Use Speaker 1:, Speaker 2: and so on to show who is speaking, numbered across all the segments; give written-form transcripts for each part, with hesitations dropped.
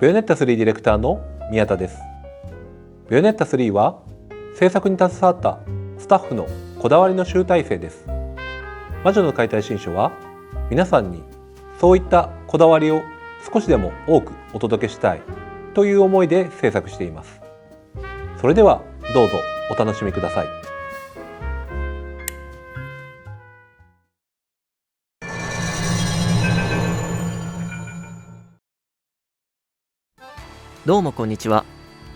Speaker 1: ベヨネッタ3ディレクターの宮田です。ベヨネッタ3は制作に携わったスタッフのこだわりの集大成です。魔女の解体新書は皆さんにそういったこだわりを少しでも多くお届けしたいという思いで制作しています。それではどうぞお楽しみください。
Speaker 2: どうもこんにちは。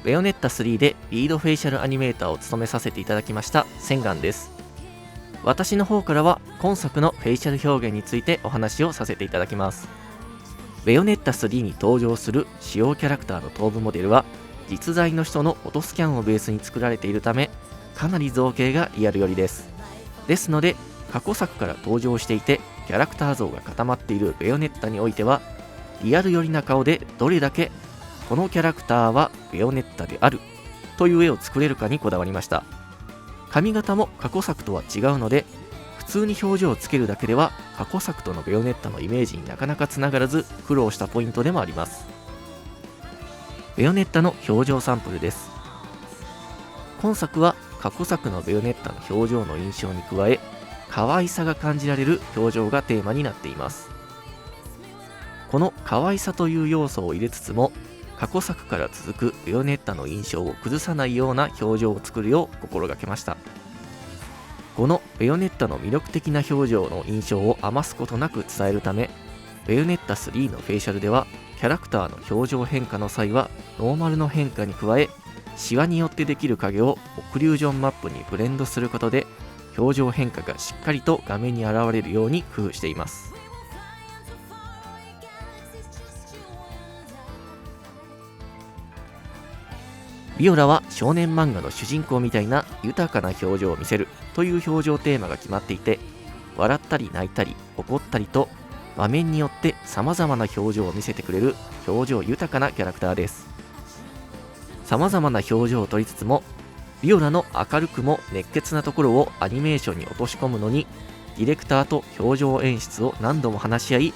Speaker 2: ベヨネッタ3でリードフェイシャルアニメーターを務めさせていただきましたセンガンです。私の方からは今作のフェイシャル表現についてお話をさせていただきます。ベヨネッタ3に登場する主要キャラクターの頭部モデルは実在の人のフォトスキャンをベースに作られているため、かなり造形がリアル寄りです。ですので過去作から登場していてキャラクター像が固まっているベヨネッタにおいては、リアル寄りな顔でどれだけこのキャラクターはベヨネッタであるという絵を作れるかにこだわりました。髪型も過去作とは違うので、普通に表情をつけるだけでは過去作とのベヨネッタのイメージになかなかつながらず苦労したポイントでもあります。ベヨネッタの表情サンプルです。今作は過去作のベヨネッタの表情の印象に加え、可愛さが感じられる表情がテーマになっています。この可愛さという要素を入れつつも、過去作から続くベヨネッタの印象を崩さないような表情を作るよう心がけました。このベヨネッタの魅力的な表情の印象を余すことなく伝えるため、ベヨネッタ3のフェイシャルではキャラクターの表情変化の際はノーマルの変化に加え、シワによってできる影をオクリュージョンマップにブレンドすることで表情変化がしっかりと画面に現れるように工夫しています。ビオラは少年漫画の主人公みたいな豊かな表情を見せるという表情テーマが決まっていて、笑ったり泣いたり怒ったりと場面によって様々な表情を見せてくれる表情豊かなキャラクターです。様々な表情を撮りつつも、ビオラの明るくも熱血なところをアニメーションに落とし込むのに、ディレクターと表情演出を何度も話し合い、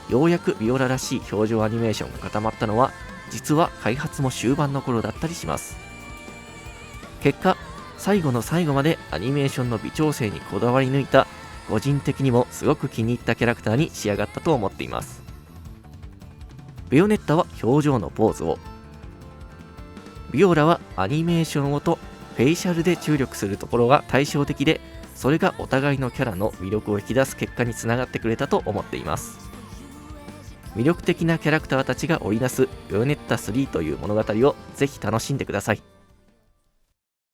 Speaker 2: ようやくビオラらしい表情アニメーションが固まったのは、実は開発も終盤の頃だったりします。結果、最後の最後までアニメーションの微調整にこだわり抜いた、個人的にもすごく気に入ったキャラクターに仕上がったと思っています。ベヨネッタは表情のポーズを、ビオラはアニメーションをとフェイシャルで注力するところが対照的で、それがお互いのキャラの魅力を引き出す結果につながってくれたと思っています。魅力的なキャラクターたちが織りなすベヨネッタ3という物語をぜひ楽しんでください。